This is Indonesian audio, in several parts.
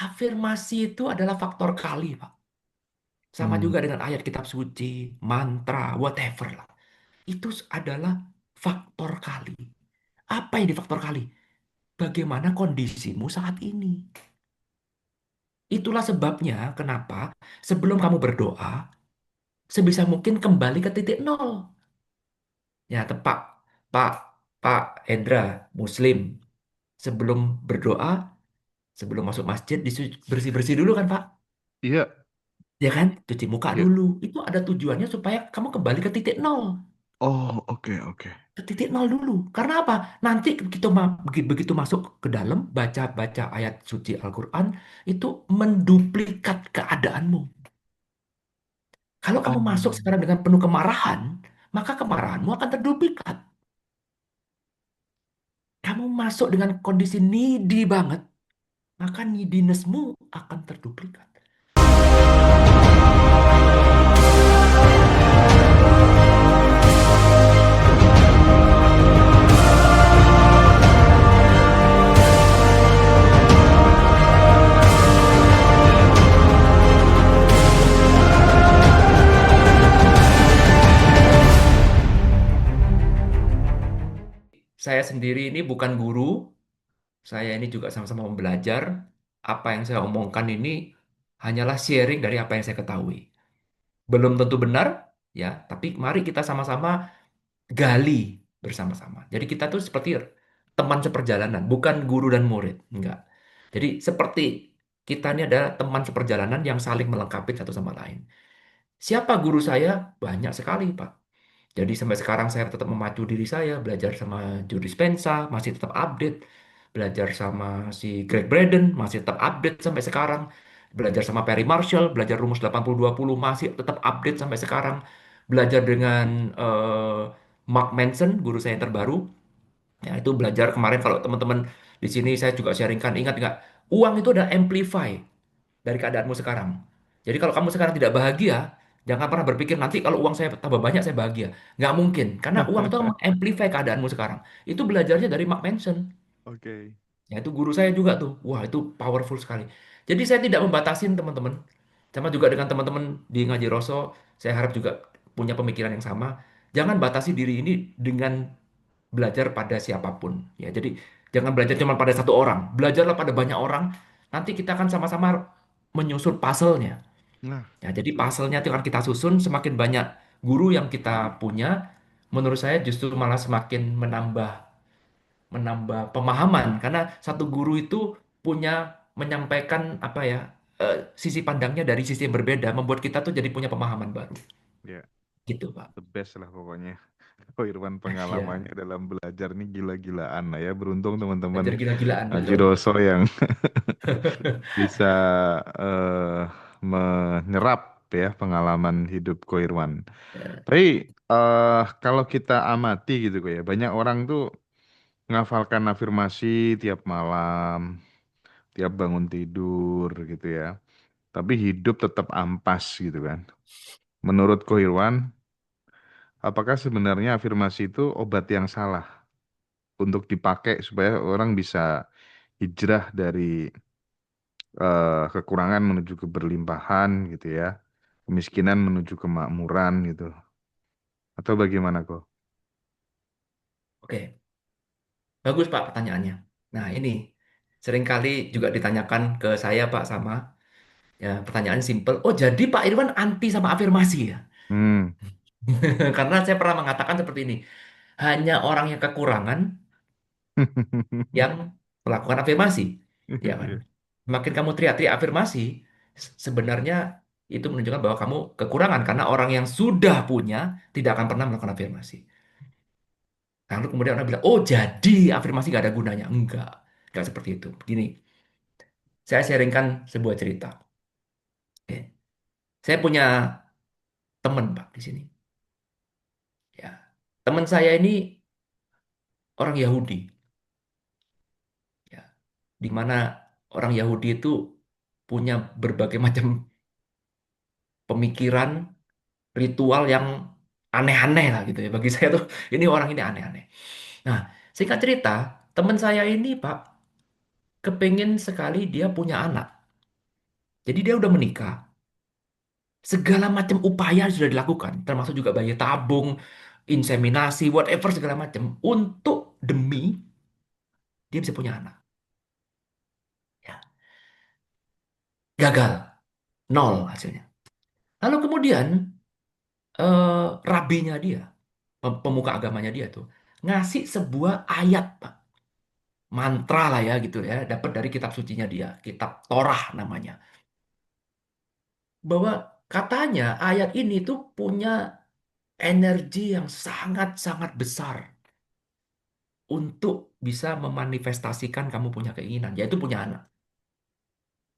Afirmasi itu adalah faktor kali, Pak. Sama Hmm. juga dengan ayat kitab suci, mantra, whatever lah. Itu adalah faktor kali. Apa ini faktor kali? Bagaimana kondisimu saat ini? Itulah sebabnya kenapa sebelum kamu berdoa, sebisa mungkin kembali ke titik nol. Ya, tepat. Pak, Pak Hendra, Muslim, sebelum berdoa, sebelum masuk masjid, bersih-bersih dulu kan, Pak? Iya, Ya kan? Cuci muka iya. dulu. Itu ada tujuannya supaya kamu kembali ke titik nol. Oh, oke, oke. Ke titik nol dulu. Karena apa? Nanti begitu, begitu masuk ke dalam, baca-baca ayat suci Al-Quran, itu menduplikat keadaanmu. Kalau Oh, kamu masuk sekarang dengan penuh kemarahan, maka kemarahanmu akan terduplikat. Kamu masuk dengan kondisi needy banget, maka needinessmu akan terduplikat. Saya sendiri ini bukan guru, saya ini juga sama-sama belajar. Apa yang saya omongkan ini hanyalah sharing dari apa yang saya ketahui. Belum tentu benar, ya, tapi mari kita sama-sama gali bersama-sama. Jadi kita tuh seperti teman seperjalanan, bukan guru dan murid, enggak. Jadi seperti kita ini adalah teman seperjalanan yang saling melengkapi satu sama lain. Siapa guru saya? Banyak sekali, Pak. Jadi sampai sekarang saya tetap memacu diri saya, belajar sama Joe Dispenza, masih tetap update. Belajar sama si Greg Braden, masih tetap update sampai sekarang. Belajar sama Perry Marshall, belajar rumus 80-20, masih tetap update sampai sekarang. Belajar dengan Mark Manson, guru saya yang terbaru. Ya, itu belajar kemarin kalau teman-teman di sini saya juga sharingkan, ingat nggak? Uang itu adalah amplify dari keadaanmu sekarang. Jadi kalau kamu sekarang tidak bahagia, jangan pernah berpikir nanti kalau uang saya tambah banyak saya bahagia. Nggak mungkin, karena uang itu mengamplify keadaanmu sekarang. Itu belajarnya dari Mark Manson. oke. Ya, itu guru saya juga tuh. Wah, itu powerful sekali. Jadi saya tidak membatasin teman-teman. Sama juga dengan teman-teman di Ngaji Roso, saya harap juga punya pemikiran yang sama. Jangan batasi diri ini dengan belajar pada siapapun. Ya, jadi jangan belajar cuma pada satu orang. Belajarlah pada banyak orang. Nanti kita akan sama-sama menyusun puzzle-nya. Nah, Ya, jadi itu. puzzle-nya itu akan kita susun. Semakin banyak guru yang kita punya, menurut saya justru malah semakin menambah pemahaman. Karena satu guru itu punya menyampaikan apa ya, sisi pandangnya dari sisi yang berbeda, membuat kita tuh jadi punya pemahaman baru. Ya, Gitu, Pak. the best lah pokoknya. Ko Irwan Ya, pengalamannya dalam belajar nih gila-gilaan lah ya. Beruntung teman-teman belajar gila-gilaan, Haji betul. Roso yang bisa eh, menyerap ya pengalaman hidup Ko Irwan. Ya, Tapi kalau kita amati gitu kok ya, banyak orang tuh ngafalkan afirmasi tiap malam, tiap bangun tidur gitu ya. Tapi hidup tetap ampas gitu kan. Menurut Ko Irwan, apakah sebenarnya afirmasi itu obat yang salah untuk dipakai supaya orang bisa hijrah dari kekurangan menuju keberlimpahan gitu ya, kemiskinan menuju kemakmuran gitu, atau bagaimana kok? oke. Bagus Pak pertanyaannya. Nah ini seringkali juga ditanyakan ke saya Pak sama ya pertanyaan simple. Oh jadi Pak Irwan anti sama afirmasi ya? Hmm. Karena saya pernah mengatakan seperti ini. Hanya orang yang kekurangan yang melakukan afirmasi. Ya kan? Iya. Semakin kamu teriak-teriak afirmasi, sebenarnya itu menunjukkan bahwa kamu kekurangan. Karena orang yang sudah punya tidak akan pernah melakukan afirmasi. Lalu kemudian orang bilang, oh jadi afirmasi nggak ada gunanya. Enggak seperti itu. Begini, saya sharingkan sebuah cerita. Oke. Saya punya teman, Pak, di sini. Ya. Teman saya ini orang Yahudi, ya. Di mana orang Yahudi itu punya berbagai macam pemikiran, ritual yang aneh-aneh lah gitu ya. Bagi saya tuh ini orang ini aneh-aneh. Nah, singkat cerita, teman saya ini, Pak, kepingin sekali dia punya anak. Jadi dia udah menikah, segala macam upaya sudah dilakukan, termasuk juga bayi tabung, inseminasi, whatever segala macam, untuk demi dia bisa punya anak. Ya, gagal, nol hasilnya. Lalu kemudian rabinya dia, pemuka agamanya dia tuh, ngasih sebuah ayat, Pak. Mantra lah ya gitu ya, dapat dari kitab sucinya dia, kitab Torah namanya. Bahwa katanya ayat ini tuh punya energi yang sangat-sangat besar untuk bisa memanifestasikan kamu punya keinginan, yaitu punya anak.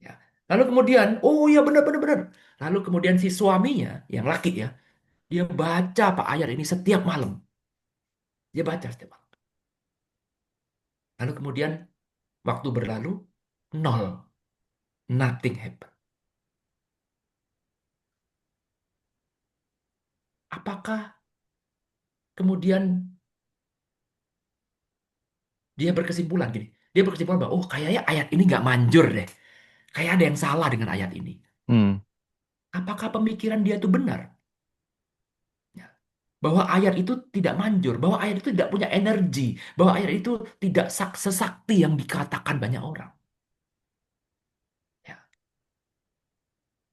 Ya. Lalu kemudian, oh iya benar-benar benar. Lalu kemudian si suaminya, yang laki ya, dia baca Pak ayat ini setiap malam. Dia baca setiap malam. Lalu kemudian waktu berlalu, nol. Nothing happen. Apakah kemudian dia berkesimpulan gini? Dia berkesimpulan bahwa, oh kayaknya ayat ini nggak manjur deh. Kayak ada yang salah dengan ayat ini. Hmm. Apakah pemikiran dia itu benar? Ya. Bahwa ayat itu tidak manjur, bahwa ayat itu tidak punya energi, bahwa ayat itu tidak sesakti yang dikatakan banyak orang. Ya.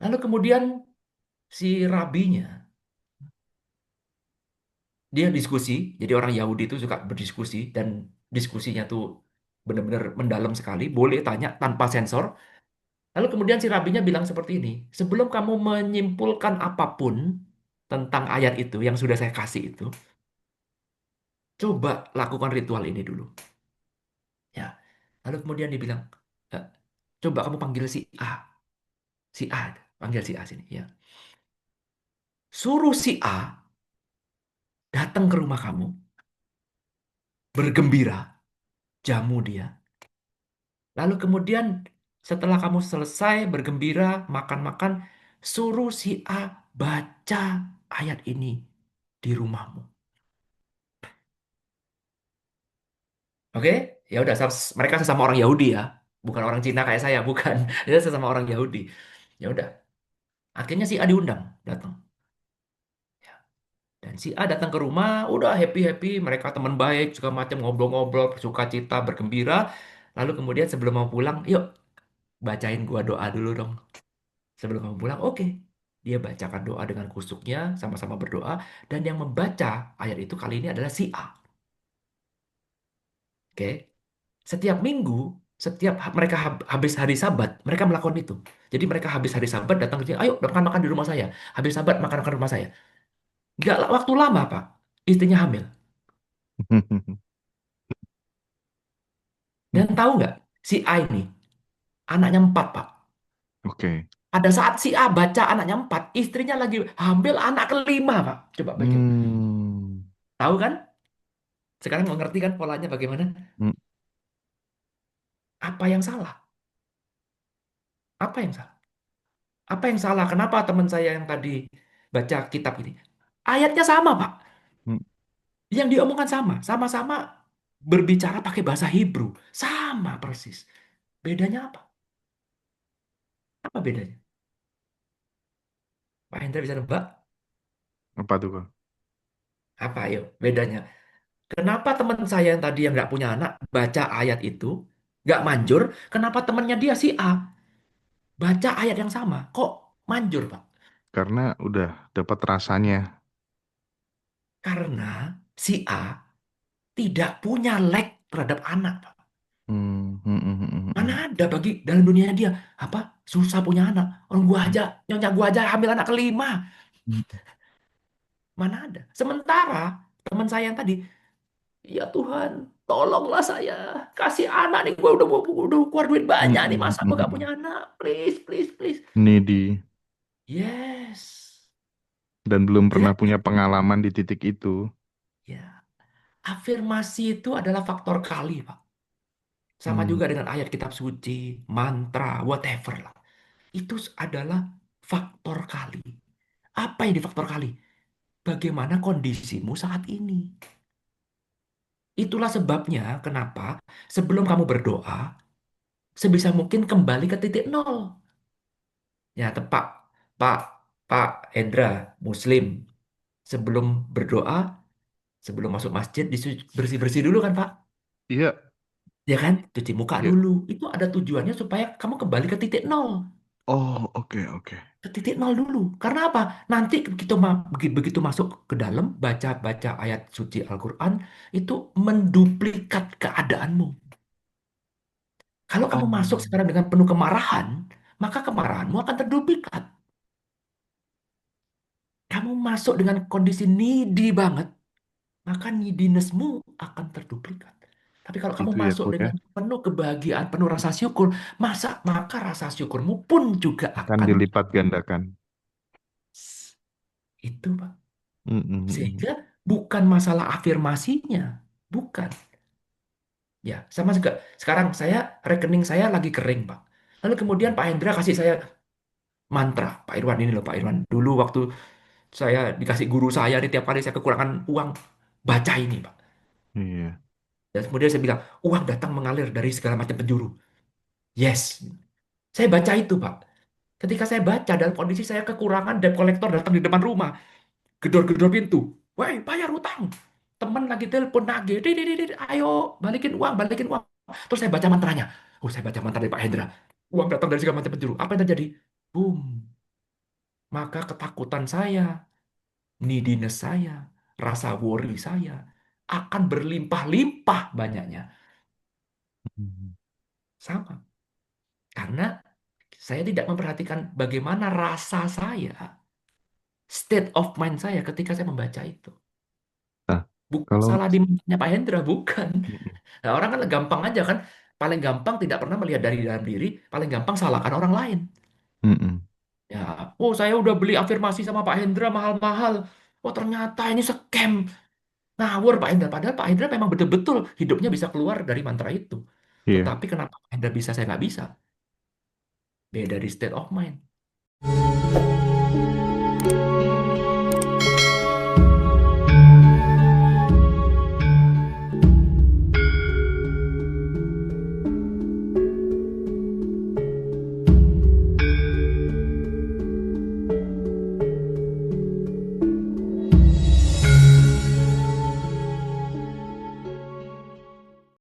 Lalu kemudian si rabinya, dia diskusi, jadi orang Yahudi itu suka berdiskusi, dan diskusinya tuh benar-benar mendalam sekali, boleh tanya tanpa sensor. Lalu kemudian si rabinya bilang seperti ini, sebelum kamu menyimpulkan apapun tentang ayat itu yang sudah saya kasih itu, coba lakukan ritual ini dulu. Ya. Lalu kemudian dia bilang, "Eh, coba kamu panggil si A. Si A, panggil si A sini. Ya. Suruh si A datang ke rumah kamu, bergembira, jamu dia. Lalu kemudian setelah kamu selesai bergembira, makan-makan, suruh si A baca ayat ini di rumahmu. Oke, ya udah, mereka sesama orang Yahudi ya, bukan orang Cina kayak saya, bukan. Itu sesama orang Yahudi. Ya udah, akhirnya si A diundang datang. Ya. Dan si A datang ke rumah, udah happy-happy, mereka teman baik, segala macam ngobrol-ngobrol, bersuka cita, bergembira. Lalu kemudian sebelum mau pulang, yuk bacain gua doa dulu dong. Sebelum kamu pulang, oke. Dia bacakan doa dengan kusuknya, sama-sama berdoa. Dan yang membaca ayat itu kali ini adalah si A. Oke. Setiap minggu, setiap mereka habis hari Sabat, mereka melakukan itu. Jadi mereka habis hari Sabat datang ke sini, ayo makan-makan di rumah saya. Habis Sabat makan-makan di rumah saya. Gak waktu lama, Pak. Istrinya hamil. Dan tahu nggak, si A ini, anaknya 4, Pak. Oke. Pada saat si A baca anaknya 4, istrinya lagi hamil anak kelima, Pak. Coba bayangin. Hmm. Tahu kan? Sekarang mengerti kan polanya bagaimana? Hmm. Apa yang salah? Apa yang salah? Apa yang salah? Kenapa teman saya yang tadi baca kitab ini? Ayatnya sama, Pak. Hmm. Yang diomongkan sama. Sama-sama berbicara pakai bahasa Hebrew. Sama persis. Bedanya apa? Apa bedanya? Pak Hendra bisa nebak? Apa tuh, Kak? Apa ayo bedanya? Kenapa teman saya yang tadi yang nggak punya anak baca ayat itu nggak manjur? Kenapa temannya dia si A baca ayat yang sama? Kok manjur, Pak? Karena udah dapat rasanya. Karena si A tidak punya leg terhadap anak, Pak. Hmm. Hmm. Hmm. Hmm. Mana Hmm. ada bagi dalam dunianya dia apa susah punya anak? Orang gua aja, nyonya gua aja hamil anak kelima. Hmm. Mana ada? Sementara teman saya yang tadi, ya Tuhan, tolonglah saya, kasih anak nih, gua udah keluar duit Hmm. banyak nih, Hmm. masa Hmm. gua gak Hmm. punya anak? Please, please, please. Needy. Yes. Dan belum pernah Jadi, punya pengalaman di titik itu. ya, afirmasi itu adalah faktor kali, Pak. Sama Hmm. juga dengan ayat kitab suci, mantra, whatever lah. Itu adalah faktor kali. Apa yang di faktor kali? Bagaimana kondisimu saat ini? Itulah sebabnya kenapa sebelum kamu berdoa, sebisa mungkin kembali ke titik nol. Ya, tepak. Pak, Pak Hendra, Muslim. Sebelum berdoa, sebelum masuk masjid, bersih-bersih dulu kan, Pak? Iya, Ya kan? Cuci muka iya. dulu. Itu ada tujuannya supaya kamu kembali ke titik nol. Oh, oke, oke. Ke titik nol dulu. Karena apa? Nanti begitu, begitu masuk ke dalam, baca-baca ayat suci Al-Quran, itu menduplikat keadaanmu. Kalau kamu Oh, masuk sekarang dengan penuh kemarahan, maka kemarahanmu akan terduplikat. Kamu masuk dengan kondisi needy banget, maka neediness-mu akan terduplikat. Tapi kalau kamu gitu ya, masuk Bu ya. dengan penuh kebahagiaan, penuh rasa syukur, maka rasa syukurmu pun juga Akan akan dilipat gandakan. itu, Pak. Mm, mm, mm. Sehingga bukan masalah afirmasinya, bukan. Ya, sama juga. Sekarang rekening saya lagi kering, Pak. Lalu kemudian Pak Hendra kasih saya mantra, Pak Irwan ini loh, Pak Irwan. Dulu waktu saya dikasih guru saya, nih, tiap kali saya kekurangan uang, baca ini, Pak. Iya. Dan kemudian saya bilang, uang datang mengalir dari segala macam penjuru. Yes. Saya baca itu, Pak. Ketika saya baca dalam kondisi saya kekurangan, debt collector datang di depan rumah. Gedor-gedor pintu. Woi, bayar utang. Teman lagi telepon nagih. Ayo, balikin uang, balikin uang. Terus saya baca mantranya. Oh, saya baca mantra dari Pak Hendra. Uang datang dari segala macam penjuru. Apa yang terjadi? Boom. Maka ketakutan saya, neediness saya, rasa worry saya akan berlimpah-limpah banyaknya. Mm. Sama. Karena saya tidak memperhatikan bagaimana rasa saya, state of mind saya ketika saya membaca itu. Nah, Bukan kalau salah di matanya Pak Hendra, bukan. mm, mm, Nah, orang kan gampang aja kan. Paling gampang tidak pernah melihat dari dalam diri, paling gampang salahkan orang lain. mm, mm. Ya, oh saya udah beli afirmasi sama Pak Hendra mahal-mahal. Oh ternyata ini scam. Ngawur Pak Hendra. Padahal Pak Hendra memang betul-betul hidupnya bisa keluar dari mantra itu. Iya. Tetapi kenapa Pak Hendra bisa, saya nggak bisa? Beda di state of mind.